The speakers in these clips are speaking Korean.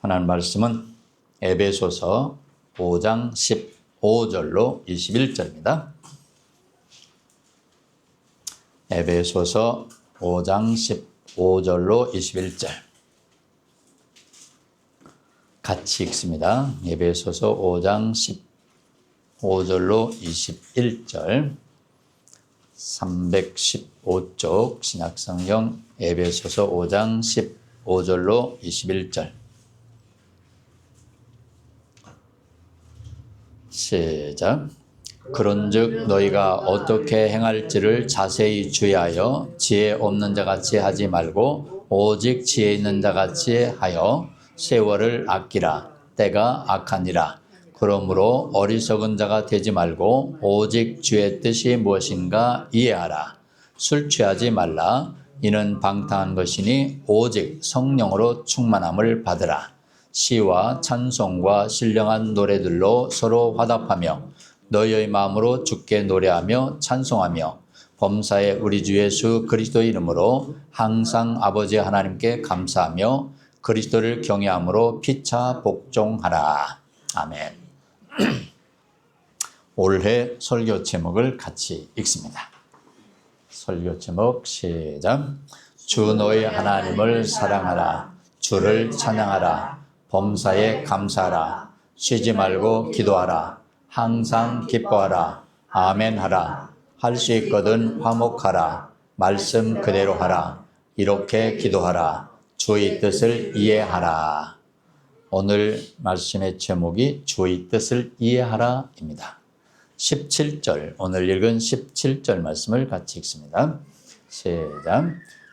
하나님 말씀은 에베소서 5장 15절로 21절입니다. 에베소서 5장 15절로 21절 같이 읽습니다. 에베소서 5장 15절로 21절 315쪽 신약성경 에베소서 5장 15절로 21절 시작. 그런즉 너희가 어떻게 행할지를 자세히 주의하여 지혜 없는 자같이 하지 말고 오직 지혜 있는 자같이 하여 세월을 아끼라. 때가 악하니라. 그러므로 어리석은 자가 되지 말고 오직 주의 뜻이 무엇인가 이해하라. 술 취하지 말라. 이는 방탕한 것이니 오직 성령으로 충만함을 받으라. 시와 찬송과 신령한 노래들로 서로 화답하며 너희의 마음으로 주께 노래하며 찬송하며 범사의 우리 주 예수 그리스도의 이름으로 항상 아버지 하나님께 감사하며 그리스도를 경외함으로 피차 복종하라. 아멘. 올해 설교 제목을 같이 읽습니다. 설교 제목 시작. 주 너희 하나님을 사랑하라. 주를 찬양하라. 범사에 감사하라. 쉬지 말고 기도하라. 항상 기뻐하라. 아멘 하라. 할 수 있거든 화목하라. 말씀 그대로 하라. 이렇게 기도하라. 주의 뜻을 이해하라. 오늘 말씀의 제목이 주의 뜻을 이해하라입니다. 17절, 오늘 읽은 17절 말씀을 같이 읽습니다. 시작.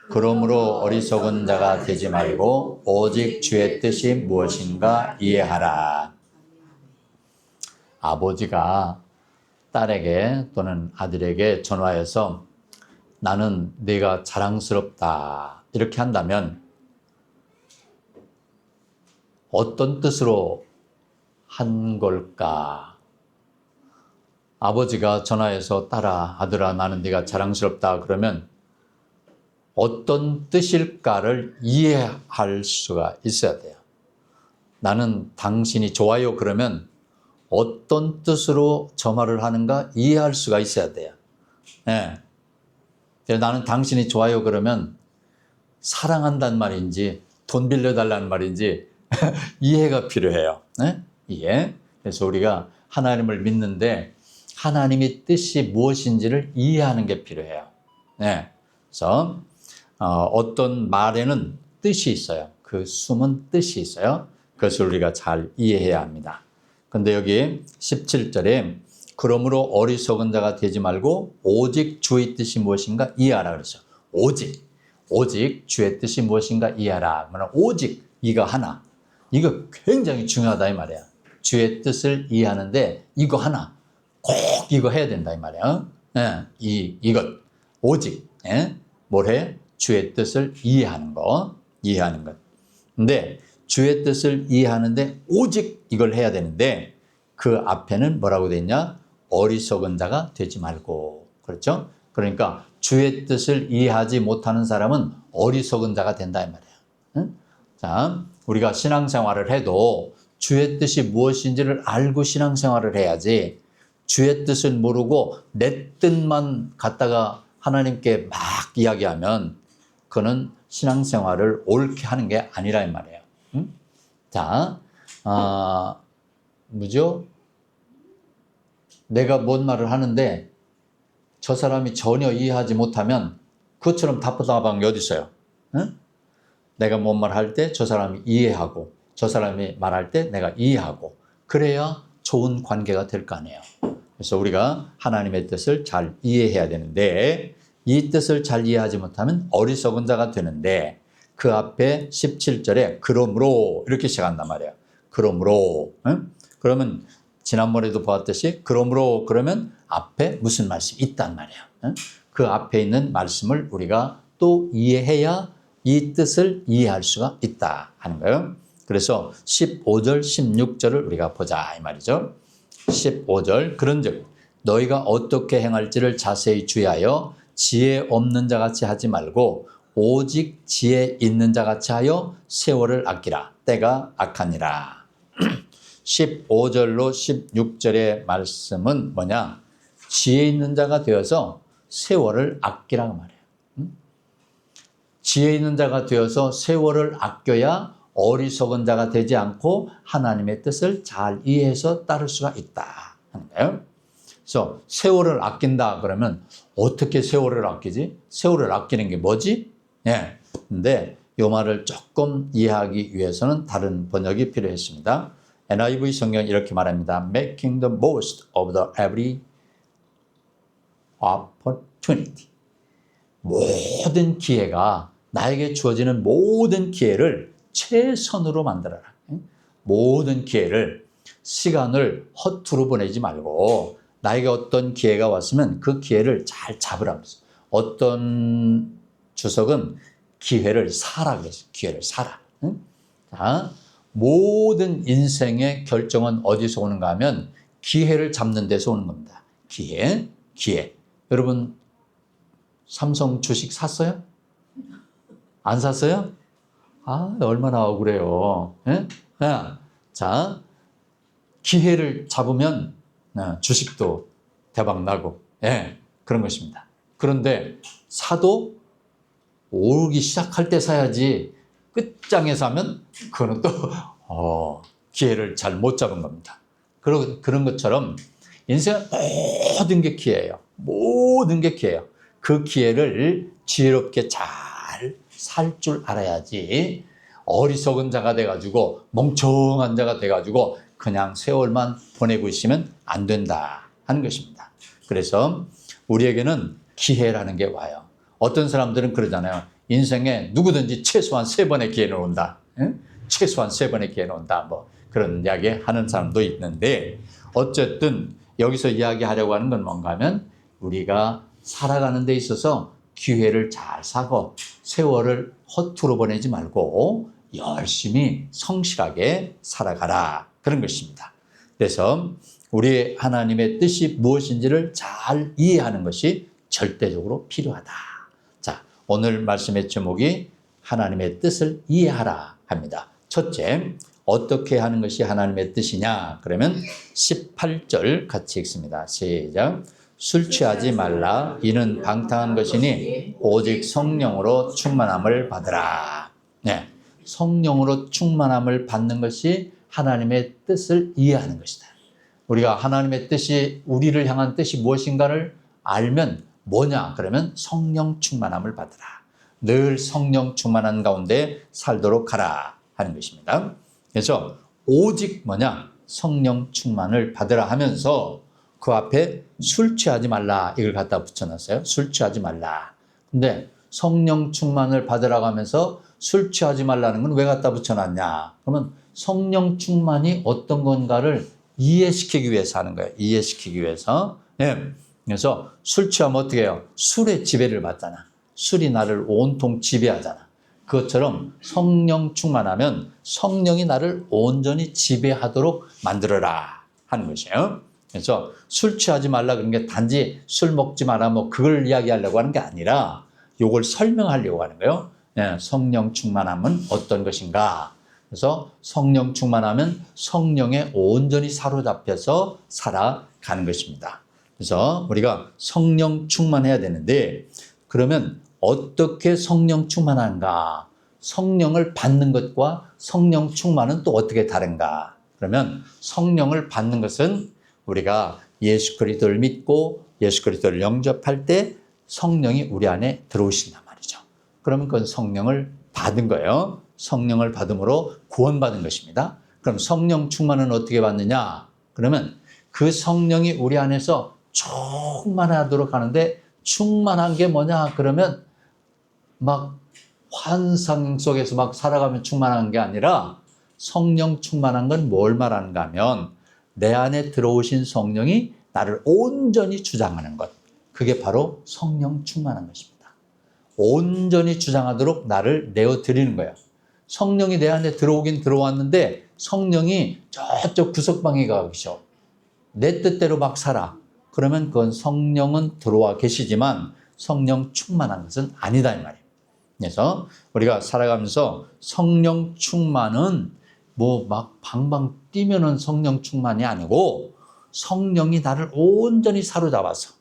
그러므로 어리석은 자가 되지 말고 오직 주의 뜻이 무엇인가 이해하라. 아버지가 딸에게 또는 아들에게 전화해서 나는 네가 자랑스럽다 이렇게 한다면 어떤 뜻으로 한 걸까? 아버지가 전화해서 딸아, 아들아, 나는 네가 자랑스럽다 그러면 어떤 뜻일까를 이해할 수가 있어야 돼요. 나는 당신이 좋아요 그러면 어떤 뜻으로 저 말을 하는가 이해할 수가 있어야 돼요. 네. 나는 당신이 좋아요 그러면 사랑한다는 말인지 돈 빌려달라는 말인지 이해가 필요해요. 네? 이해. 그래서 우리가 하나님을 믿는데 하나님의 뜻이 무엇인지를 이해하는 게 필요해요. 네. 그래서 어떤 말에는 뜻이 있어요. 그 숨은 뜻이 있어요. 그것을 우리가 잘 이해해야 합니다. 근데 여기 17절에 그러므로 어리석은 자가 되지 말고 오직 주의 뜻이 무엇인가 이해하라 그랬어요. 오직 주의 뜻이 무엇인가 이해하라. 오직 이거 하나. 이거 굉장히 중요하다 이 말이야. 주의 뜻을 이해하는데 이거 하나 꼭 이거 해야 된다 이 말이야. 네, 이것 오직 뭘 해? 주의 뜻을 이해하는 것. 근데 주의 뜻을 이해하는데 오직 이걸 해야 되는데 그 앞에는 뭐라고 돼 있냐? 어리석은 자가 되지 말고. 그렇죠? 그러니까 주의 뜻을 이해하지 못하는 사람은 어리석은 자가 된다 이 말이야. 응? 자, 우리가 신앙생활을 해도 주의 뜻이 무엇인지를 알고 신앙생활을 해야지 주의 뜻을 모르고 내 뜻만 갖다가 하나님께 막 이야기하면 그는 신앙생활을 옳게 하는 게 아니라 이 말이에요. 응? 자, 뭐죠? 내가 뭔 말을 하는데 저 사람이 전혀 이해하지 못하면 그것처럼 답답한 게 어디 있어요? 응? 내가 뭔 말 할 때 저 사람이 이해하고 저 사람이 말할 때 내가 이해하고 그래야 좋은 관계가 될 거 아니에요. 그래서 우리가 하나님의 뜻을 잘 이해해야 되는데 이 뜻을 잘 이해하지 못하면 어리석은 자가 되는데 그 앞에 17절에 그러므로 이렇게 시작한단 말이에요. 그러므로 그러면 지난번에도 보았듯이 그러므로 그러면 앞에 무슨 말씀이 있단 말이에요. 그 앞에 있는 말씀을 우리가 또 이해해야 이 뜻을 이해할 수가 있다 하는 거예요. 그래서 15절, 16절을 우리가 보자 이 말이죠. 15절 그런즉 너희가 어떻게 행할지를 자세히 주의하여 지혜 없는 자같이 하지 말고 오직 지혜 있는 자같이 하여 세월을 아끼라. 때가 악하니라. 15절로 16절의 말씀은 뭐냐? 지혜 있는 자가 되어서 세월을 아끼라고 말해요. 지혜 있는 자가 되어서 세월을 아껴야 어리석은 자가 되지 않고 하나님의 뜻을 잘 이해해서 따를 수가 있다 하는 거예요. 그래서 세월을 아낀다 그러면 어떻게 세월을 아끼지? 세월을 아끼는 게 뭐지? 예. 근데 이 말을 조금 이해하기 위해서는 다른 번역이 필요했습니다. NIV 성경은 이렇게 말합니다. Making the most of the every opportunity. 모든 기회가, 나에게 주어지는 모든 기회를 최선으로 만들어라. 모든 기회를, 시간을 허투루 보내지 말고 나에게 어떤 기회가 왔으면 그 기회를 잘 잡으라면서. 어떤 주석은 기회를 사라 그랬어요. 기회를 사라. 자, 모든 인생의 결정은 어디서 오는가 하면 기회를 잡는 데서 오는 겁니다. 기회. 여러분 삼성 주식 샀어요? 안 샀어요? 아, 얼마나 억울해요. 예? 자, 기회를 잡으면 주식도 대박 나고, 예, 그런 것입니다. 그런데 사도 오르기 시작할 때 사야지 끝장에 사면 그거는 또 기회를 잘 못 잡은 겁니다. 그런 것처럼 인생은 모든 게 기회예요. 모든 게 기회예요. 그 기회를 지혜롭게 잘 살 줄 알아야지 어리석은 자가 돼가지고 멍청한 자가 돼가지고 그냥 세월만 보내고 있으면 안 된다 하는 것입니다. 그래서 우리에게는 기회라는 게 와요. 어떤 사람들은 그러잖아요. 인생에 누구든지 최소한 3번의 기회는 온다. 응? 최소한 3번의 기회는 온다. 뭐 그런 이야기 하는 사람도 있는데, 어쨌든 여기서 이야기하려고 하는 건 뭔가 하면 우리가 살아가는 데 있어서 기회를 잘 사고 세월을 허투루 보내지 말고 열심히 성실하게 살아가라, 그런 것입니다. 그래서 우리 하나님의 뜻이 무엇인지를 잘 이해하는 것이 절대적으로 필요하다. 자, 오늘 말씀의 제목이 하나님의 뜻을 이해하라 합니다. 첫째, 어떻게 하는 것이 하나님의 뜻이냐? 그러면 18절 같이 읽습니다. 시작. 술 취하지 말라. 이는 방탕한 것이니 오직 성령으로 충만함을 받으라. 네, 성령으로 충만함을 받는 것이 하나님의 뜻을 이해하는 것이다. 우리가 하나님의 뜻이, 우리를 향한 뜻이 무엇인가를 알면 뭐냐? 그러면 성령 충만함을 받으라. 늘 성령 충만한 가운데 살도록 하라 하는 것입니다. 그래서 오직 뭐냐? 성령 충만을 받으라 하면서 그 앞에 술 취하지 말라 이걸 갖다 붙여놨어요. 술 취하지 말라. 근데 성령 충만을 받으라고 하면서 술 취하지 말라는 건 왜 갖다 붙여놨냐? 그러면 성령 충만이 어떤 건가를 이해시키기 위해서 하는 거예요. 이해시키기 위해서. 네. 그래서 술 취하면 어떻게 해요? 술의 지배를 받잖아. 술이 나를 온통 지배하잖아. 그것처럼 성령 충만하면 성령이 나를 온전히 지배하도록 만들어라 하는 것이에요. 그래서 술 취하지 말라 그런 게 단지 술 먹지 마라 뭐 그걸 이야기하려고 하는 게 아니라 이걸 설명하려고 하는 거예요. 네, 성령 충만함은 어떤 것인가? 그래서 성령 충만하면 성령에 온전히 사로잡혀서 살아가는 것입니다. 그래서 우리가 성령 충만해야 되는데, 그러면 어떻게 성령 충만한가? 성령을 받는 것과 성령 충만은 또 어떻게 다른가? 그러면 성령을 받는 것은 우리가 예수 그리스도를 믿고 예수 그리스도를 영접할 때 성령이 우리 안에 들어오신단 말이죠. 그러면 그건 성령을 받은 거예요. 성령을 받음으로 구원받은 것입니다. 그럼 성령 충만은 어떻게 받느냐? 그러면 그 성령이 우리 안에서 충만하도록 하는데, 충만한 게 뭐냐? 그러면 막 환상 속에서 막 살아가면 충만한 게 아니라, 성령 충만한 건 뭘 말하는가 하면 내 안에 들어오신 성령이 나를 온전히 주장하는 것. 그게 바로 성령 충만한 것입니다. 온전히 주장하도록 나를 내어드리는 거예요. 성령이 내 안에 들어오긴 들어왔는데 성령이 저쪽 구석방에 가 계셔. 내 뜻대로 막 살아. 그러면 그건 성령은 들어와 계시지만 성령 충만한 것은 아니다 이 말이에요. 그래서 우리가 살아가면서 성령 충만은 뭐 막 방방 뛰면은 성령 충만이 아니고 성령이 나를 온전히 사로잡아서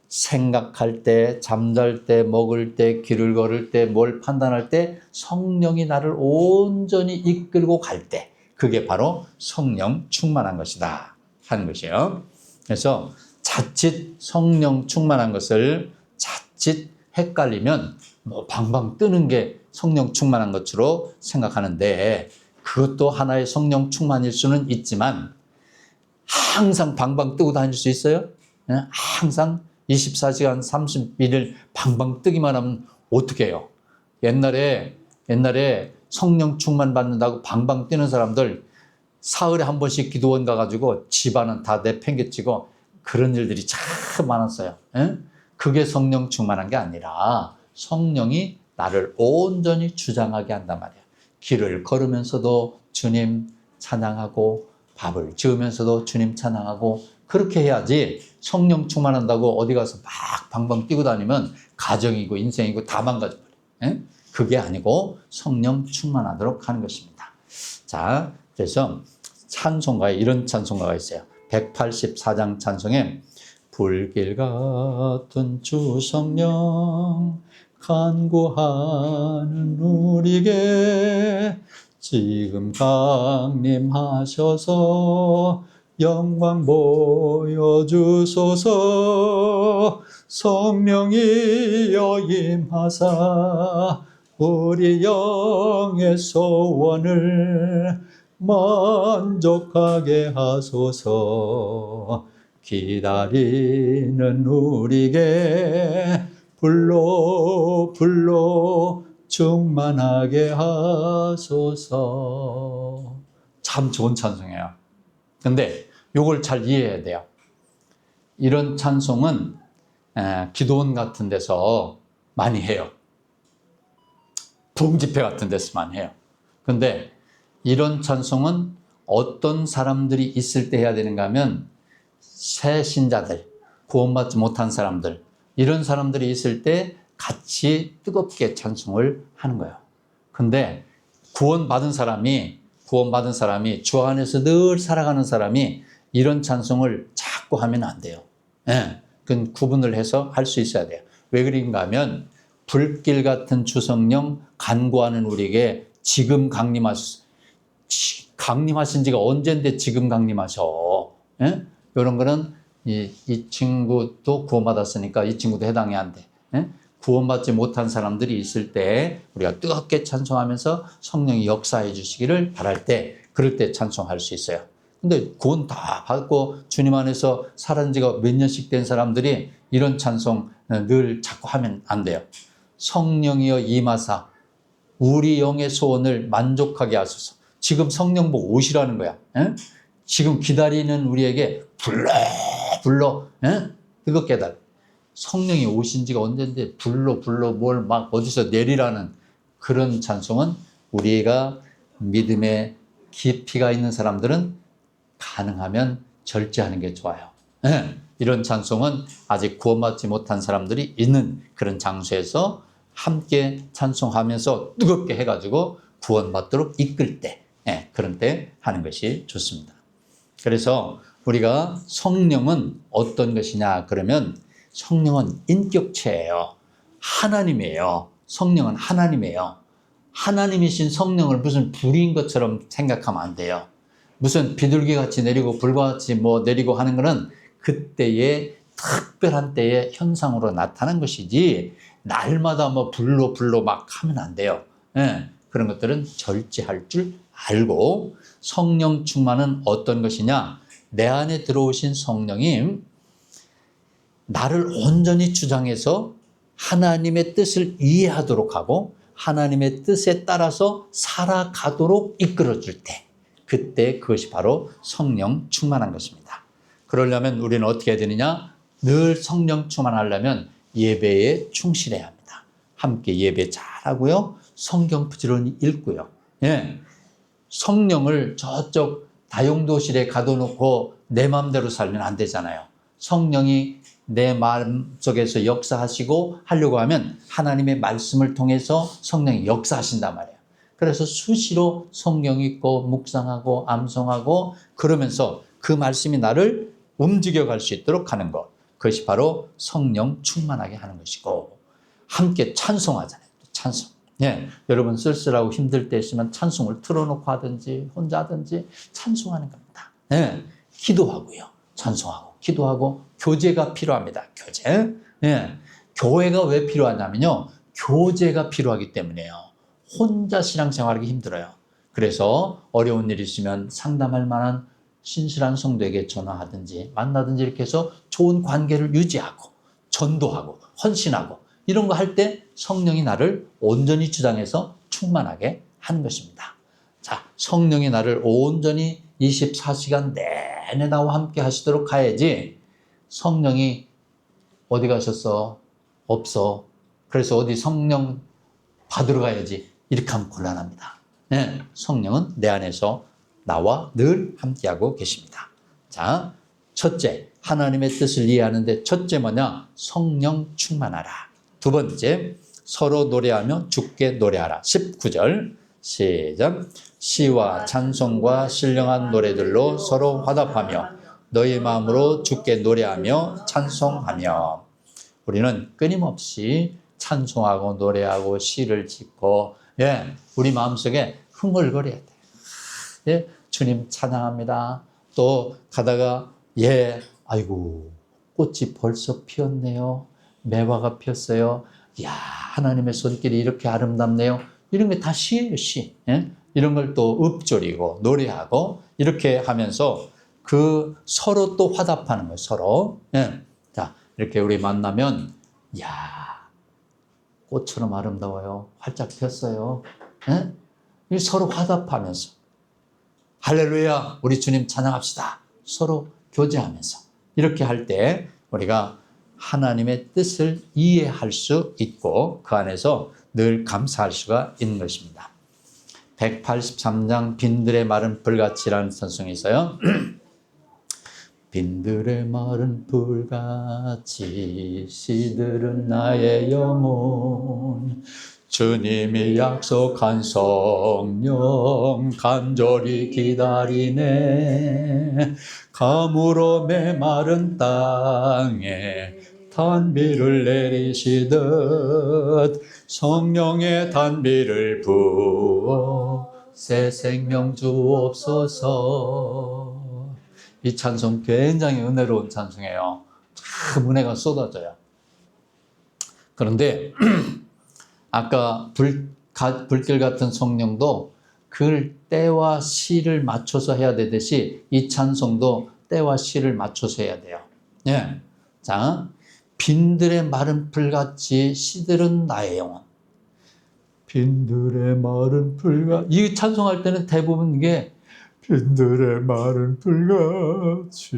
생각할 때, 잠잘 때, 먹을 때, 길을 걸을 때, 뭘 판단할 때 성령이 나를 온전히 이끌고 갈 때 그게 바로 성령 충만한 것이다 하는 것이에요. 그래서 자칫 성령 충만한 것을 자칫 헷갈리면 뭐 방방 뜨는 게 성령 충만한 것으로 생각하는데 그것도 하나의 성령 충만일 수는 있지만 항상 방방 뜨고 다닐 수 있어요? 항상 24시간 31일 방방 뜨기만 하면 어떻게 해요? 옛날에 성령 충만 받는다고 방방 뛰는 사람들 사흘에 한 번씩 기도원 가가지고 집안은 다 내팽개치고 그런 일들이 참 많았어요. 그게 성령 충만한 게 아니라 성령이 나를 온전히 주장하게 한단 말이에요. 길을 걸으면서도 주님 찬양하고 밥을 지으면서도 주님 찬양하고 그렇게 해야지 성령 충만한다고 어디 가서 막 방방 뛰고 다니면 가정이고 인생이고 다 망가져버려요. 그게 아니고 성령 충만하도록 하는 것입니다. 자, 그래서 찬송가에 이런 찬송가가 있어요. 184장 찬송에 불길 같은 주 성령 간구하는 우리에게 지금 강림하셔서 영광 보여주소서. 성령이여 임하사 우리 영의 소원을 만족하게 하소서. 기다리는 우리에게 불로 충만하게 하소서. 참 좋은 찬송이에요. 근데 이걸 잘 이해해야 돼요. 이런 찬송은 기도원 같은 데서 많이 해요. 부흥집회 같은 데서 많이 해요. 근데 이런 찬송은 어떤 사람들이 있을 때 해야 되는가 하면 새 신자들, 구원받지 못한 사람들, 이런 사람들이 있을 때 같이 뜨겁게 찬송을 하는 거예요. 근데 구원받은 사람이 주 안에서 늘 살아가는 사람이 이런 찬송을 자꾸 하면 안 돼요. 그건 구분을 해서 할 수 있어야 돼요. 왜 그런가 하면 불길 같은 주성령 간구하는 우리에게 지금 강림하신 지가 언젠데 지금 강림하셔. 이런 거는 이 친구도 구원받았으니까 이 친구도 해당이 안 돼. 구원받지 못한 사람들이 있을 때 우리가 뜨겁게 찬송하면서 성령이 역사해 주시기를 바랄 때 그럴 때 찬송할 수 있어요. 근데 구원 다 받고 주님 안에서 살은 지가 몇 년씩 된 사람들이 이런 찬송 늘 자꾸 하면 안 돼요. 성령이여 임하사 우리 영의 소원을 만족하게 하소서. 지금 성령 보고 오시라는 거야. 지금 기다리는 우리에게 불러 뜨겁게 달라. 성령이 오신 지가 언젠데 불러 뭘 막 어디서 내리라는 그런 찬송은 우리가 믿음의 깊이가 있는 사람들은 가능하면 절제하는 게 좋아요. 이런 찬송은 아직 구원받지 못한 사람들이 있는 그런 장소에서 함께 찬송하면서 뜨겁게 해가지고 구원받도록 이끌 때, 그런 때 하는 것이 좋습니다. 그래서 우리가 성령은 어떤 것이냐 그러면 성령은 인격체예요. 하나님이에요. 성령은 하나님이에요. 하나님이신 성령을 무슨 불인 것처럼 생각하면 안 돼요. 무슨 비둘기같이 내리고 불같이 뭐 내리고 하는 것은 그때의 특별한 때의 현상으로 나타난 것이지 날마다 뭐 불로 막 하면 안 돼요. 그런 것들은 절제할 줄 알고 성령 충만은 어떤 것이냐? 내 안에 들어오신 성령이 나를 온전히 주장해서 하나님의 뜻을 이해하도록 하고 하나님의 뜻에 따라서 살아가도록 이끌어줄 때 그때 그것이 바로 성령 충만한 것입니다. 그러려면 우리는 어떻게 해야 되느냐? 늘 성령 충만하려면 예배에 충실해야 합니다. 함께 예배 잘하고요. 성경 부지런히 읽고요. 성령을 저쪽 다용도실에 가둬놓고 내 마음대로 살면 안 되잖아요. 성령이 내 마음속에서 역사하시고 하려고 하면 하나님의 말씀을 통해서 성령이 역사하신단 말이에요. 그래서 수시로 성경 읽고 묵상하고 암송하고 그러면서 그 말씀이 나를 움직여갈 수 있도록 하는 것. 그것이 바로 성령 충만하게 하는 것이고 함께 찬송하잖아요. 찬송. 예, 여러분 쓸쓸하고 힘들 때 있으면 찬송을 틀어놓고 하든지 혼자 하든지 찬송하는 겁니다. 예, 기도하고요. 찬송하고 기도하고 교제가 필요합니다. 교제. 예, 교회가 왜 필요하냐면요. 교제가 필요하기 때문에요. 혼자 신앙생활하기 힘들어요. 그래서 어려운 일이 있으면 상담할 만한 신실한 성도에게 전화하든지 만나든지 이렇게 해서 좋은 관계를 유지하고 전도하고 헌신하고 이런 거 할 때 성령이 나를 온전히 주장해서 충만하게 하는 것입니다. 자, 성령이 나를 온전히 24시간 내내 나와 함께 하시도록 해야지 성령이 어디 가셨어? 없어. 그래서 어디 성령 받으러 가야지. 이렇게 하면 곤란합니다. 네, 성령은 내 안에서 나와 늘 함께하고 계십니다. 자, 첫째, 하나님의 뜻을 이해하는데 첫째 뭐냐? 성령 충만하라. 두 번째, 서로 노래하며 주께 노래하라. 19절 시작. 시와 찬송과 신령한 노래들로 서로 화답하며 너희 마음으로 주께 노래하며 찬송하며. 우리는 끊임없이 찬송하고 노래하고 시를 짓고 우리 마음속에 흥얼거려야 돼요. 예, 주님 찬양합니다. 또 가다가 아이고 꽃이 벌써 피었네요. 매화가 피었어요. 이야, 하나님의 손길이 이렇게 아름답네요. 이런 게 다 시예요, 시. 예? 이런 걸 또 읊조리고 노래하고 이렇게 하면서 그 서로 또 화답하는 거예요, 서로. 예. 자, 이렇게 우리 만나면 이야, 꽃처럼 아름다워요. 활짝 폈어요. 예? 서로 화답하면서 할렐루야, 우리 주님 찬양합시다. 서로 교제하면서 이렇게 할 때 우리가 하나님의 뜻을 이해할 수 있고 그 안에서 늘 감사할 수가 있는 것입니다. 183장 빈들의 마른 불같이라는 찬송이 있어요. 빈들의 마른 불같이 시들은 나의 영혼 주님이 약속한 성령 간절히 기다리네. 가물어 메마른 땅에 단비를 내리시듯 성령의 단비를 부어 새 생명 주옵소서. 이 찬송 굉장히 은혜로운 찬송이에요. 참 은혜가 쏟아져요. 그런데 아까 불길 같은 성령도 그 때와 시를 맞춰서 해야 되듯이 이 찬송도 때와 시를 맞춰서 해야 돼요. 예. 자, 빈들의 마른 불같이 시들은 나의 영혼. 빈들의 마른 불같이. 이 찬송할 때는 대부분 이게 빈들의 마른 불같이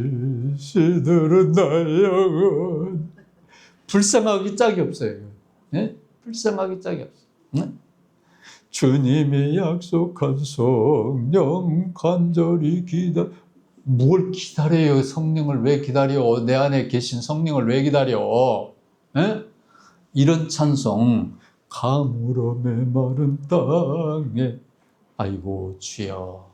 시들은 나의 영혼. 불쌍하기 짝이 없어요. 예? 불쌍하기 짝이 없어. 응? 주님이 약속한 성령 간절히 뭘 기다려요? 성령을 왜 기다려? 내 안에 계신 성령을 왜 기다려? 에? 이런 찬송 가물어 메마른 땅에 아이고 주여.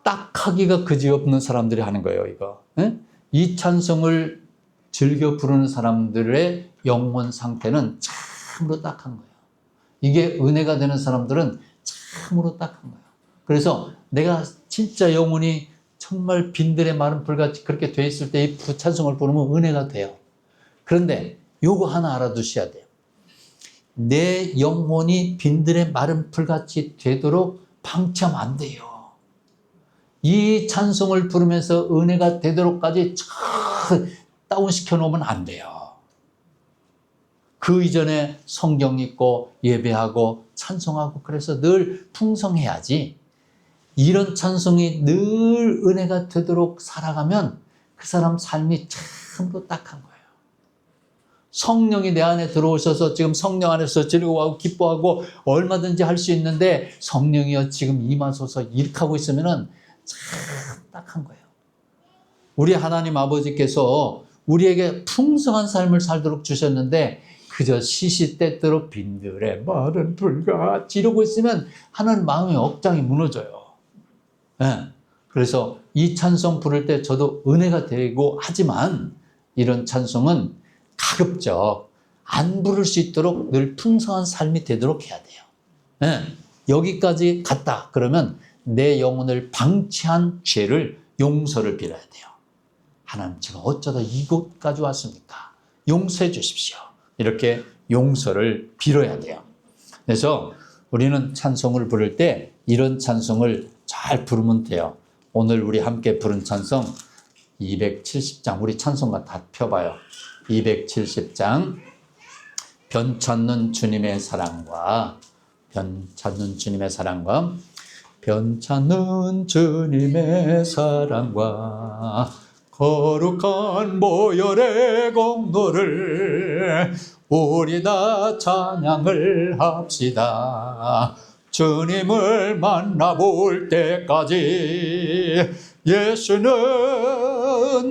딱하기가 그지없는 사람들이 하는 거예요. 이거. 에? 이 찬송을 즐겨 부르는 사람들의 영혼 상태는 참으로 딱한 거예요. 이게 은혜가 되는 사람들은 참으로 딱한 거예요. 그래서 내가 진짜 영혼이 정말 빈들의 마른 불같이 그렇게 돼 있을 때 이 찬송을 부르면 은혜가 돼요. 그런데 요거 하나 알아두셔야 돼요. 내 영혼이 빈들의 마른 불같이 되도록 방치하면 안 돼요. 이 찬송을 부르면서 은혜가 되도록까지 다운시켜 놓으면 안 돼요. 그 이전에 성경 읽고 예배하고 찬송하고 그래서 늘 풍성해야지. 이런 찬송이 늘 은혜가 되도록 살아가면 그 사람 삶이 참으로 딱한 거예요. 성령이 내 안에 들어오셔서 지금 성령 안에서 즐거워하고 기뻐하고 얼마든지 할 수 있는데 성령이여 지금 임하소서 이렇게 하고 있으면 참 딱한 거예요. 우리 하나님 아버지께서 우리에게 풍성한 삶을 살도록 주셨는데 그저 시시때때로 빈들의 마른 불같이 이러고 있으면 하나님 마음의 억장이 무너져요. 네. 그래서 이 찬송 부를 때 저도 은혜가 되고 하지만 이런 찬송은 가급적 안 부를 수 있도록 늘 풍성한 삶이 되도록 해야 돼요. 네. 여기까지 갔다 그러면 내 영혼을 방치한 죄를 용서를 빌어야 돼요. 하나님, 제가 어쩌다 이곳까지 왔습니까? 용서해 주십시오. 이렇게 용서를 빌어야 돼요. 그래서 우리는 찬송을 부를 때 이런 찬송을 잘 부르면 돼요. 오늘 우리 함께 부른 찬송 270장, 우리 찬송가 다 펴봐요. 270장, 변찮는 주님의 사랑과 변찮는 주님의 사랑과 변찮는 주님의 사랑과 거룩한 보혈의 공로를 우리 다 찬양을 합시다. 주님을 만나볼 때까지 예수는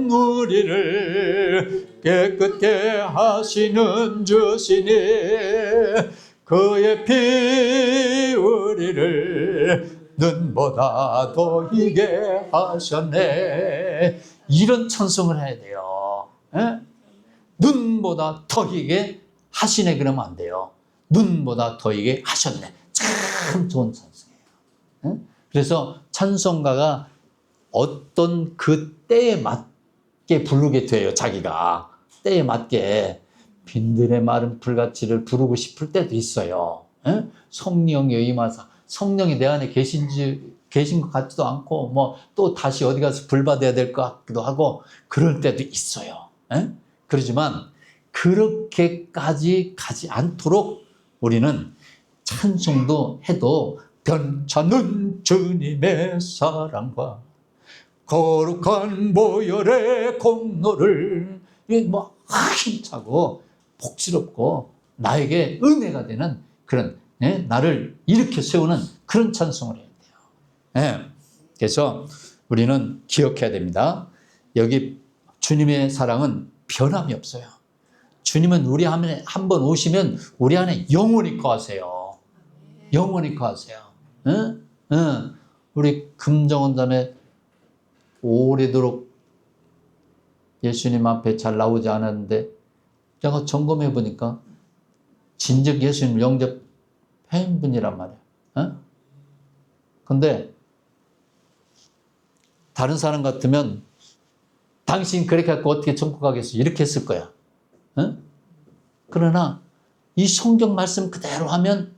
우리를 깨끗게 하시는 주시니 그의 피 우리를 눈보다 더 희게 하셨네. 이런 찬송을 해야 돼요. 에? 눈보다 더 희게 하시네 그러면 안 돼요. 눈보다 더 희게 하셨네. 참 좋은 찬송이에요. 에? 그래서 찬송가가 어떤 그 때에 맞게 부르게 돼요. 자기가 때에 맞게 빈들의 마른 불같이를 부르고 싶을 때도 있어요. 에? 성령이 임하사 성령이 내 안에 계신 것 같지도 않고 뭐 또 다시 어디 가서 불 받아야 될 것 같기도 하고 그럴 때도 있어요. 에? 그러지만 그렇게까지 가지 않도록 우리는 찬송도 해도 변찮는 주님의 사랑과 거룩한 보혈의 공로를 뭐 힘차고 복스럽고 나에게 은혜가 되는 그런 나를 일으켜 세우는 그런 찬송을 해야 돼요. 그래서 우리는 기억해야 됩니다. 여기 주님의 사랑은 변함이 없어요. 주님은 우리 안에 한번 오시면 우리 안에 영원히 거하세요. 영원히 거하세요. 우리 금정원 자매 오래도록 예수님 앞에 잘 나오지 않았는데 제가 점검해 보니까 진즉 예수님 영접한 분이란 말이에요. 근데 다른 사람 같으면 당신 그렇게 갖고 어떻게 천국 가겠어? 이렇게 했을 거야. 그러나 이 성경 말씀 그대로 하면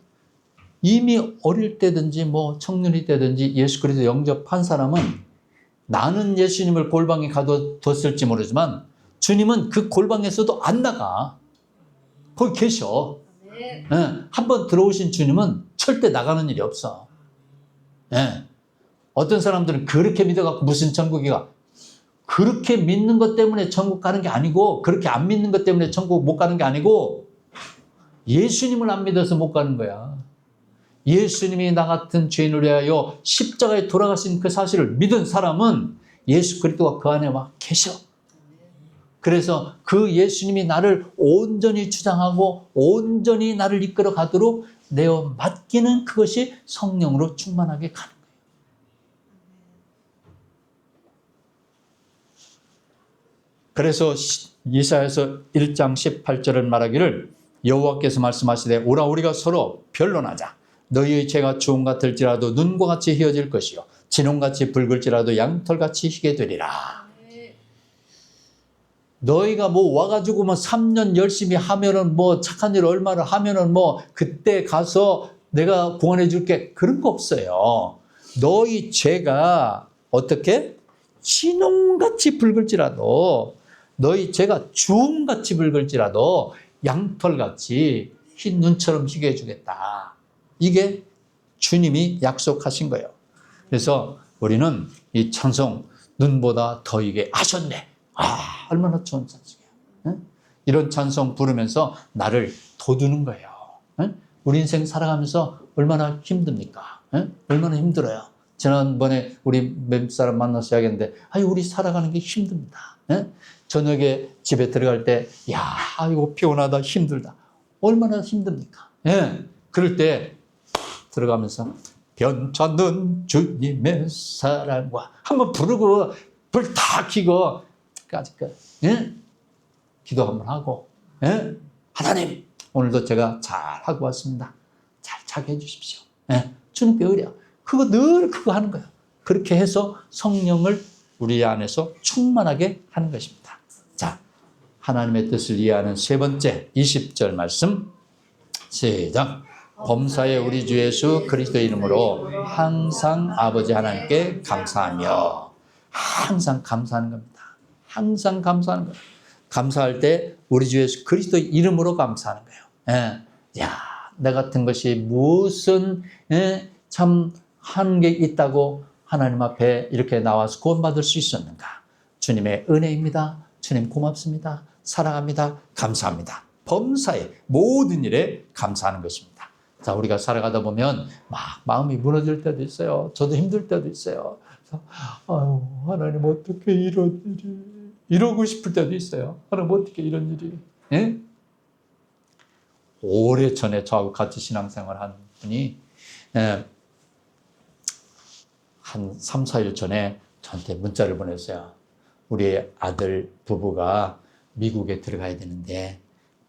이미 어릴 때든지 뭐 청년이 때든지 예수 그리스도 영접한 사람은 나는 예수님을 골방에 가뒀을지 모르지만 주님은 그 골방에서도 안 나가. 거기 계셔. 한번 들어오신 주님은 절대 나가는 일이 없어. 어떤 사람들은 그렇게 믿어갖고 무슨 천국이가 그렇게 믿는 것 때문에 천국 가는 게 아니고 그렇게 안 믿는 것 때문에 천국 못 가는 게 아니고 예수님을 안 믿어서 못 가는 거야. 예수님이 나 같은 죄인을 위하여 십자가에 돌아가신 그 사실을 믿은 사람은 예수 그리스도가 그 안에 막 계셔. 그래서 그 예수님이 나를 온전히 주장하고 온전히 나를 이끌어 가도록 내어 맡기는 그것이 성령으로 충만하게 가는 거예요. 그래서 이사야서 1장 18절은 말하기를 여호와께서 말씀하시되 오라 우리가 서로 변론하자. 너희의 죄가 주홍 같을지라도 눈과 같이 희어질 것이요 진홍같이 붉을지라도 양털같이 희게 되리라. 너희가 뭐 와가지고 뭐 3년 열심히 하면은 뭐 착한 일 얼마나 하면은 뭐 그때 가서 내가 구원해 줄게 그런 거 없어요. 너희 죄가 어떻게 진홍같이 붉을지라도 너희 죄가 주홍같이 붉을지라도 양털같이 흰 눈처럼 희게 해주겠다. 이게 주님이 약속하신 거예요. 그래서 우리는 이 찬송 눈보다 더 이게 하셨네. 얼마나 좋은 찬송이야. 이런 찬송 부르면서 나를 돋우는 거예요. 우리 인생 살아가면서 얼마나 힘듭니까? 얼마나 힘들어요. 지난번에 우리 몇 사람 만나서 이야기했는데 우리 살아가는 게 힘듭니다. 저녁에 집에 들어갈 때 이거 피곤하다 힘들다. 얼마나 힘듭니까? 예. 그럴 때 들어가면서 변찮는 주님의 사랑과 한번 부르고 불 다 켜고 예? 기도 한번 하고, 예? 하나님 오늘도 제가 잘 하고 왔습니다. 잘 자게 해주십시오. 예? 주님께 의뢰. 그거 늘 그거 하는 거예요. 그렇게 해서 성령을 우리 안에서 충만하게 하는 것입니다. 자, 하나님의 뜻을 이해하는 세 번째 20절 말씀 시작. 범사에 우리 주 예수 그리스도 이름으로 항상 아버지 하나님께 감사하며. 항상 감사하는 겁니다. 항상 감사하는 거예요. 감사할 때 우리 주 예수 그리스도 이름으로 감사하는 거예요. 예. 야, 나 같은 것이 무슨 참 하는 게 있다고 하나님 앞에 이렇게 나와서 구원받을 수 있었는가. 주님의 은혜입니다. 주님 고맙습니다. 사랑합니다. 감사합니다. 범사에 모든 일에 감사하는 것입니다. 자, 우리가 살아가다 보면 막 마음이 무너질 때도 있어요. 저도 힘들 때도 있어요. 그래서 아유, 하나님 어떻게 이런 일이, 이러고 싶을 때도 있어요. 하나님 어떻게 이런 일이. 예? 오래전에 저하고 같이 신앙생활 한 분이 한 3, 4일 전에 저한테 문자를 보냈어요. 우리 아들 부부가 미국에 들어가야 되는데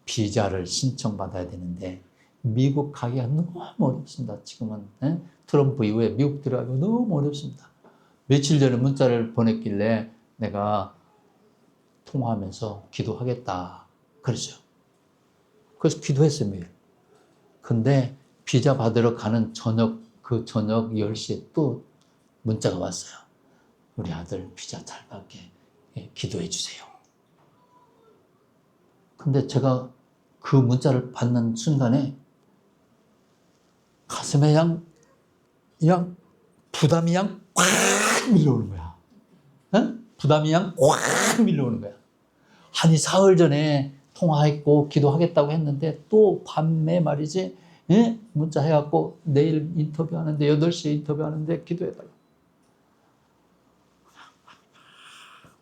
비자를 신청받아야 되는데 미국 가기가 너무 어렵습니다. 지금은 트럼프 이후에 미국 들어가기가 너무 어렵습니다. 며칠 전에 문자를 보냈길래 내가 통화하면서 기도하겠다 그랬어요. 그래서 기도했어요, 매일. 근데 비자 받으러 가는 그 저녁 10시에 또 문자가 왔어요. 우리 아들 비자 잘 받게 기도해 주세요. 근데 제가 그 문자를 받는 순간에 가슴에 그냥 부담이 꽉 밀려오는 거야. 부담이 꽉 밀려오는 거야. 한 4일 전에 통화했고 기도하겠다고 했는데 또 밤에 말이지 문자 해갖고 내일 인터뷰하는데 8시에 인터뷰하는데 기도해달라고.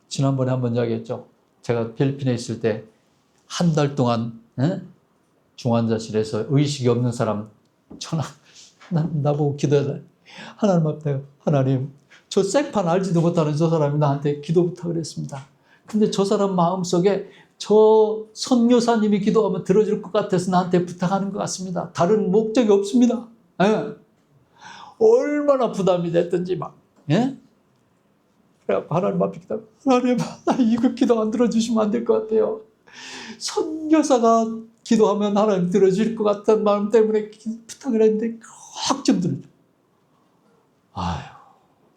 지난번에 한번 이야기했죠. 제가 필리핀에 있을 때 한 달 동안 중환자실에서 의식이 없는 사람 나보고 기도해달라고. 하나님 앞에 하나님 저 생판 알지도 못하는 저 사람이 나한테 기도 부탁을 했습니다. 근데 저 사람 마음속에 저 선교사님이 기도하면 들어줄 것 같아서 나한테 부탁하는 것 같습니다. 다른 목적이 없습니다. 예. 얼마나 부담이 됐든지 막. 예? 그래갖고 하나님 앞에 기도하고 하나님 나 이거 기도 안 들어주시면 안 될 것 같아요. 선교사가 기도하면 하나님 들어줄 것 같다는 마음 때문에 부탁을 했는데 꼭 좀 들어줘. 아유,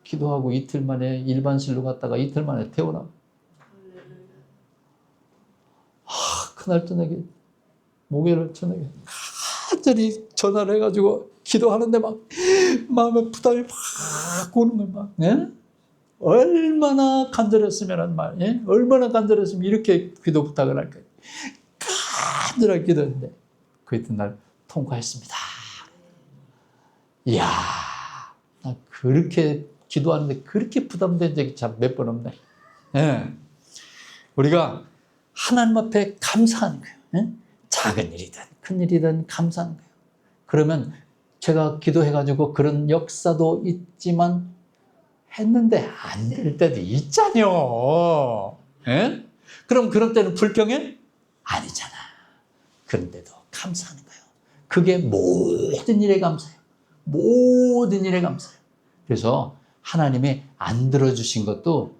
기도하고 이틀 만에 일반실로 갔다가 이틀 만에 퇴원하고. 그날 저녁에 목요일 저녁에 간절히 전화를 해가지고 기도하는데 막 마음에 부담이 막 오는 거야. 막. 예? 얼마나 간절했으면 예? 얼마나 간절했으면 이렇게 기도 부탁을 할까요? 간절하게 기도했는데 그 이튿날 통과했습니다. 이야, 나 그렇게 기도하는데 그렇게 부담된 적이 참 몇 번 없네. 예. 우리가 하나님 앞에 감사하는 거예요. 예? 작은 일이든 큰 일이든 감사하는 거예요. 그러면 제가 기도해가지고 그런 역사도 있지만 했는데 안 될 때도 있잖요. 예? 그럼 그럴 때는 불평해? 아니잖아. 그런데도 감사하는 거예요. 그게 모든 일에 감사해요. 모든 일에 감사해요. 그래서 하나님이 안 들어주신 것도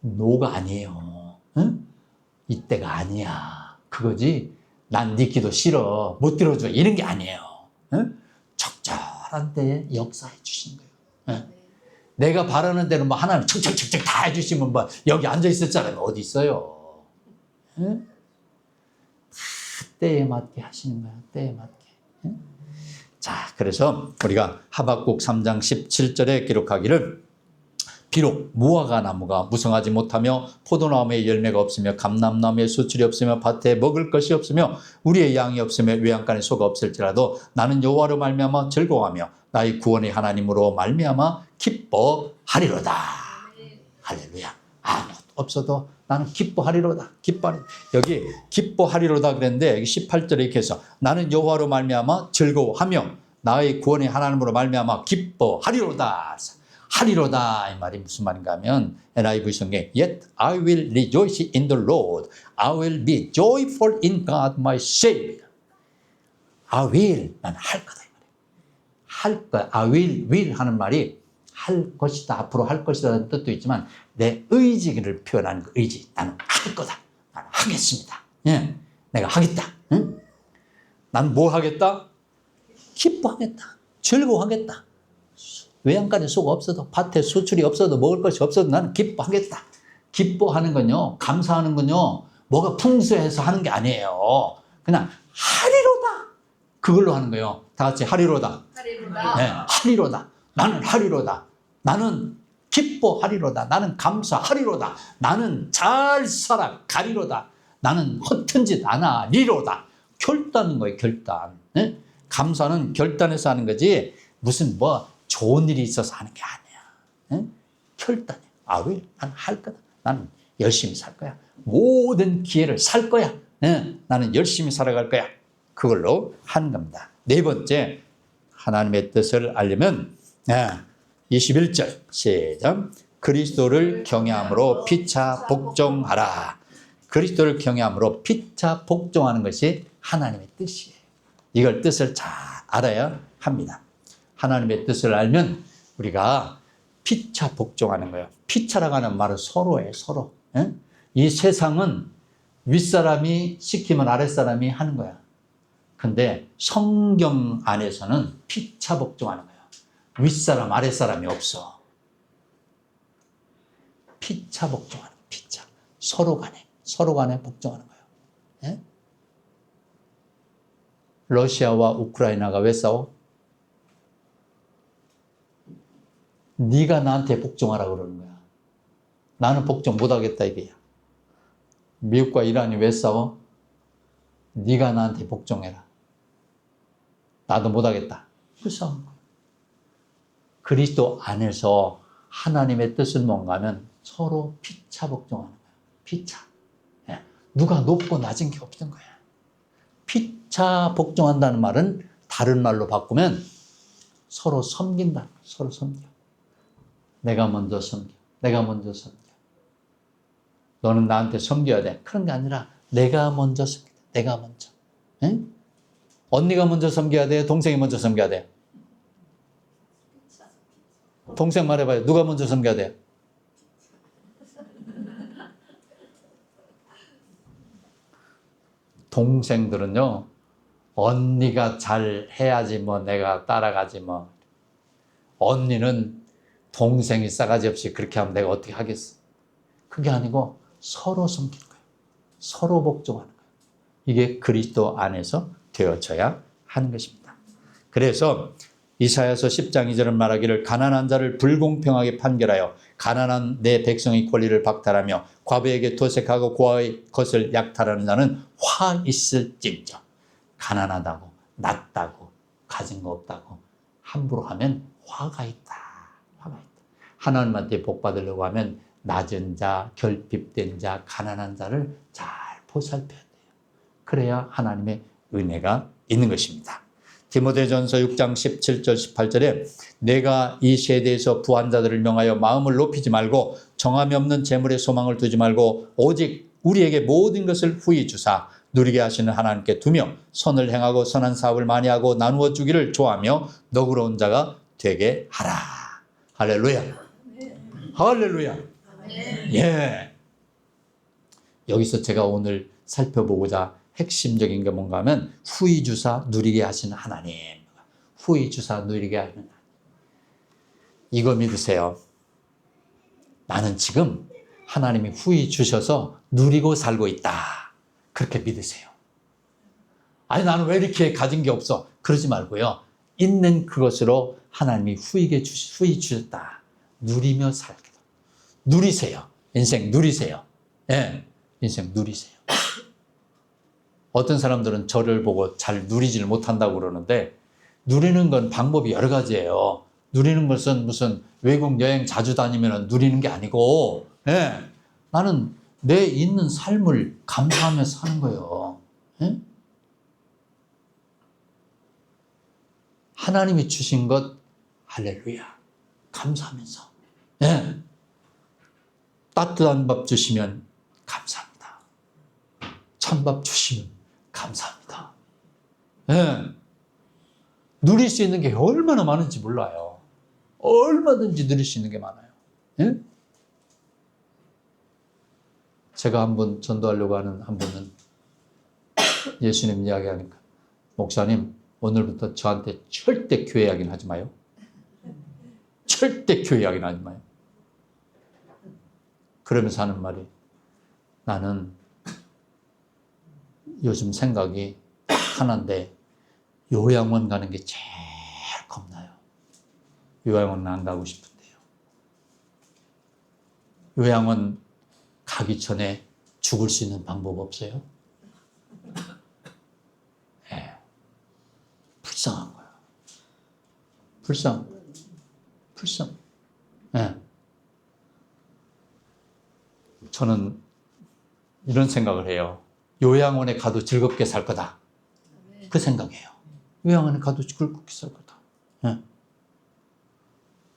노가 아니에요. 응? 이때가 아니야. 그거지. 난 네 기도 싫어. 못 들어줘. 이런 게 아니에요. 응? 적절한 때에 역사해 주신 거예요. 응? 내가 바라는 대로 뭐 하나님 척척척척 다 해주시면 뭐 여기 앉아 있을 사람이 어디 있어요? 응? 때에 맞게 하시는 거예요. 때에 맞게. 응? 자, 그래서 우리가 하박국 3장 17절에 기록하기를 비록 무화과 나무가 무성하지 못하며 포도나무에 열매가 없으며 감람나무에 수출이 없으며 밭에 먹을 것이 없으며 우리의 양이 없으며 외양간에 소가 없을지라도 나는 여호와로 말미암아 즐거워하며 나의 구원의 하나님으로 말미암아 기뻐하리로다. 할렐루야. 아무것도 없어도 나는 기뻐하리로다. 기뻐하리. 여기 기뻐하리로다 그랬는데 여기 18절에 이렇게 해서 나는 여호와로 말미암아 즐거워하며 나의 구원의 하나님으로 말미암아 기뻐하리로다. 하리로다 이 말이 무슨 말인가 하면 NIV 성경 Yet I will rejoice in the Lord. I will be joyful in God my Savior. I will 나는 할 거다 이 말이에요. 할 거야. I will 하는 말이 할 것이다. 앞으로 할 것이다라는 뜻도 있지만 내 의지를 표현하는 그 의지. 나는 할 거다. 나는 하겠습니다. 예, 내가 하겠다. 응? 난 뭐 하겠다? 기뻐하겠다. 즐거워하겠다. 외양간에 속 없어도 밭에 수출이 없어도 먹을 것이 없어도 나는 기뻐하겠다. 기뻐하는 건요. 감사하는 건요. 뭐가 풍수해서 하는 게 아니에요. 그냥 하리로다. 그걸로 하는 거예요. 다 같이 하리로다. 하리로다. 네, 하리로다. 나는 하리로다. 나는 기뻐하리로다. 나는 감사하리로다. 나는 잘 살아가리로다. 나는 허튼 짓 안 하리로다. 결단인 거예요. 결단. 네? 감사는 결단해서 하는 거지 무슨 뭐 좋은 일이 있어서 하는 게 아니야. 네? 결단이야. 아, 왜? 난 할 거다. 나는 열심히 살 거야. 모든 기회를 살 거야. 네? 나는 열심히 살아갈 거야. 그걸로 하는 겁니다. 네 번째, 하나님의 뜻을 알려면 21절 시작. 그리스도를 경외함으로 피차 복종하라. 그리스도를 경외함으로 피차 복종하는 것이 하나님의 뜻이에요. 이걸 뜻을 잘 알아야 합니다. 하나님의 뜻을 알면 우리가 피차 복종하는 거예요. 피차라고 하는 말은 서로예요. 서로. 예? 이 세상은 윗사람이 시키면 아랫사람이 하는 거야. 근데 성경 안에서는 피차 복종하는 거예요. 윗사람 아랫사람이 없어. 피차 복종하는 거예요. 피차. 서로 간에 복종하는 거예요. 예? 러시아와 우크라이나가 왜 싸워? 네가 나한테 복종하라 그러는 거야. 나는 복종 못하겠다 이게야. 미국과 이란이 왜 싸워? 네가 나한테 복종해라. 나도 못하겠다. 그 싸우는 거야. 그리스도 안에서 하나님의 뜻은 뭔가 하면 서로 피차 복종하는 거야. 피차. 예. 누가 높고 낮은 게 없는 거야. 피차 복종한다는 말은 다른 말로 바꾸면 서로 섬긴다는 거야. 서로 섬겨. 내가 먼저 섬겨. 내가 먼저 섬겨. 너는 나한테 섬겨야 돼. 그런 게 아니라 내가 먼저 섬겨. 내가 먼저. 에? 언니가 먼저 섬겨야 돼? 동생이 먼저 섬겨야 돼? 동생 말해봐요. 누가 먼저 섬겨야 돼? 동생들은요. 언니가 잘 해야지 뭐 내가 따라가지 뭐. 언니는 동생이 싸가지 없이 그렇게 하면 내가 어떻게 하겠어? 그게 아니고 서로 섬기는 거예요. 서로 복종하는 거예요. 이게 그리스도 안에서 되어져야 하는 것입니다. 그래서 이사야서 10장 2절은 말하기를 가난한 자를 불공평하게 판결하여 가난한 내 백성의 권리를 박탈하며 과부에게 도색하고 고아의 것을 약탈하는 자는 화 있을진저. 가난하다고 낮다고 가진 거 없다고 함부로 하면 화가 있다. 화가 있다. 하나님한테 복 받으려고 하면 낮은 자, 결핍된 자, 가난한 자를 잘 보살펴야 돼요. 그래야 하나님의 은혜가 있는 것입니다. 디모데전서 6장 17절 18절에 내가 이 세대에서 부한 자들을 명하여 마음을 높이지 말고 정함이 없는 재물에 소망을 두지 말고 오직 우리에게 모든 것을 후히 주사 누리게 하시는 하나님께 두며 선을 행하고 선한 사업을 많이 하고 나누어 주기를 좋아하며 너그러운 자가 되게 하라. 할렐루야. 할렐루야. 예. 여기서 제가 오늘 살펴보고자 핵심적인 게 뭔가 하면 후히 주사 누리게 하시는 하나님. 후히 주사 누리게 하시는 하나님. 이거 믿으세요. 나는 지금 하나님이 후히 주셔서 누리고 살고 있다. 그렇게 믿으세요. 아니 나는 왜 이렇게 가진 게 없어? 그러지 말고요. 있는 그것으로 하나님이 후히 주셨다. 누리며 살게. 누리세요. 인생 누리세요. 예, 인생 누리세요. 어떤 사람들은 저를 보고 잘 누리지를 못한다고 그러는데 누리는 건 방법이 여러 가지예요. 누리는 것은 무슨 외국 여행 자주 다니면 누리는 게 아니고 나는 내 있는 삶을 감사하며 사는 거예요. 예? 하나님이 주신 것 할렐루야 감사하면서, 예. 따뜻한 밥 주시면 감사합니다. 찬밥 주시면 감사합니다. 예. 누릴 수 있는 게 얼마나 많은지 몰라요. 얼마든지 누릴 수 있는 게 많아요. 예? 제가 한번 전도하려고 하는 한 분은 예수님 이야기하니까, 목사님 오늘부터 저한테 절대 교회 이야기는 하지 마요. 절대 교회 이야기는 하지 마요. 그러면서 하는 말이, 나는 요즘 생각이 하나인데 요양원 가는 게 제일 겁나요. 요양원 안 가고 싶은데요. 요양원 가기 전에 죽을 수 있는 방법 없어요? 네. 불쌍한 거야. 불쌍. 네. 저는 이런 생각을 해요. 요양원에 가도 즐겁게 살 거다. 그 생각이에요. 요양원에 가도 즐겁게 살 거다. 네.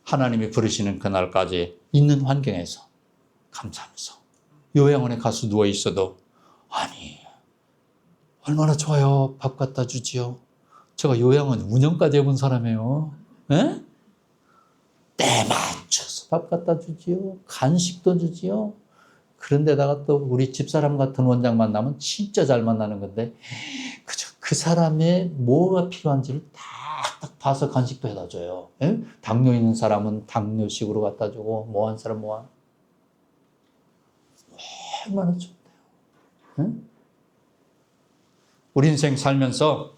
하나님이 부르시는 그날까지 있는 환경에서 감사하면서, 요양원에 가서 누워 있어도, 아니 얼마나 좋아요. 밥 갖다 주지요. 제가 요양원 운영까지 해본 사람이에요. 네? 때 맞춰서 밥 갖다 주지요. 간식도 주지요. 그런데다가 또 우리 집사람 같은 원장 만나면 진짜 잘 만나는 건데, 그저 그 사람의 뭐가 필요한지를 딱 봐서 간식도 해다 줘요. 예? 당뇨 있는 사람은 당뇨식으로 갖다 주고, 뭐한 사람 뭐한. 얼마나 좋대요. 예? 우리 인생 살면서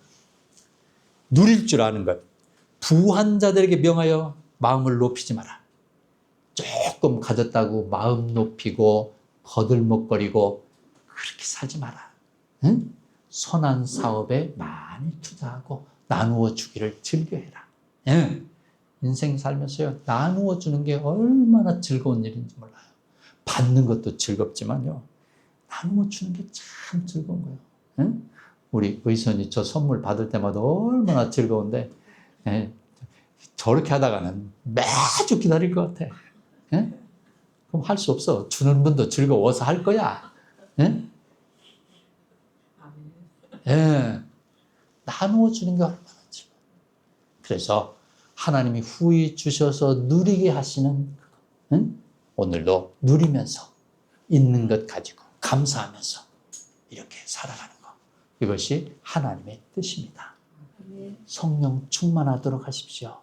누릴 줄 아는 것. 부한 자들에게 명하여 마음을 높이지 마라. 조금 가졌다고 마음 높이고 거들먹거리고 그렇게 살지 마라. 응? 선한 사업에 많이 투자하고 나누어 주기를 즐겨해라. 응? 인생 살면서요, 나누어 주는 게 얼마나 즐거운 일인지 몰라요. 받는 것도 즐겁지만요, 나누어 주는 게 참 즐거운 거예요. 응? 우리 의선이 저 선물 받을 때마다 얼마나 즐거운데, 예, 저렇게 하다가는 매주 기다릴 것 같아. 예? 그럼 할 수 없어. 주는 분도 즐거워서 할 거야. 예? 예. 나누어 주는 게 얼마나 즐거워. 그래서 하나님이 후히 주셔서 누리게 하시는 그거. 응? 오늘도 누리면서 있는 것 가지고 감사하면서 이렇게 살아가는 것. 이것이 하나님의 뜻입니다. 성령 충만하도록 하십시오.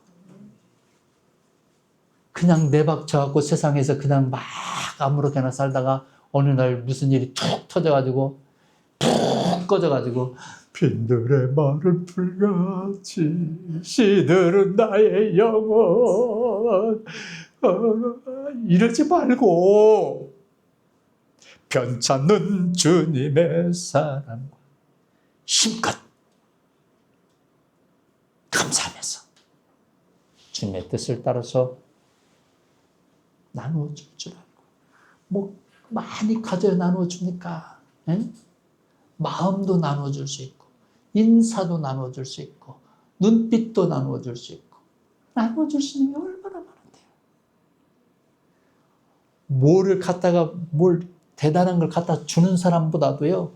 그냥 내박쳐갖고 세상에서 그냥 막 아무렇게나 살다가 어느 날 무슨 일이 툭 터져가지고 푹 꺼져가지고, 빈들의 마른 풀같이 시들은 나의 영혼, 이러지 말고 편찮는 주님의 사랑과 힘껏 감사하면서 주님의 뜻을 따라서 나누어 줄 줄 알고, 뭐 많이 가져야 나누어 줍니까? 에? 마음도 나누어 줄 수 있고, 인사도 나누어 줄 수 있고, 눈빛도 나누어 줄 수 있고, 나누어 줄 수 있는 게 얼마나 많은데요. 뭘 대단한 걸 갖다 주는 사람보다도요,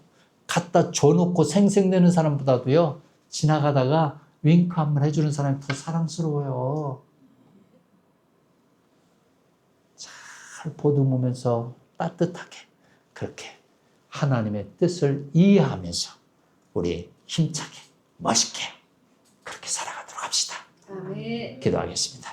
갖다 줘놓고 생색내는 사람보다도요, 지나가다가 윙크 한번 해주는 사람이 더 사랑스러워요. 잘 보듬으면서 따뜻하게 그렇게 하나님의 뜻을 이해하면서 우리 힘차게 멋있게 그렇게 살아가도록 합시다. 아멘. 기도하겠습니다.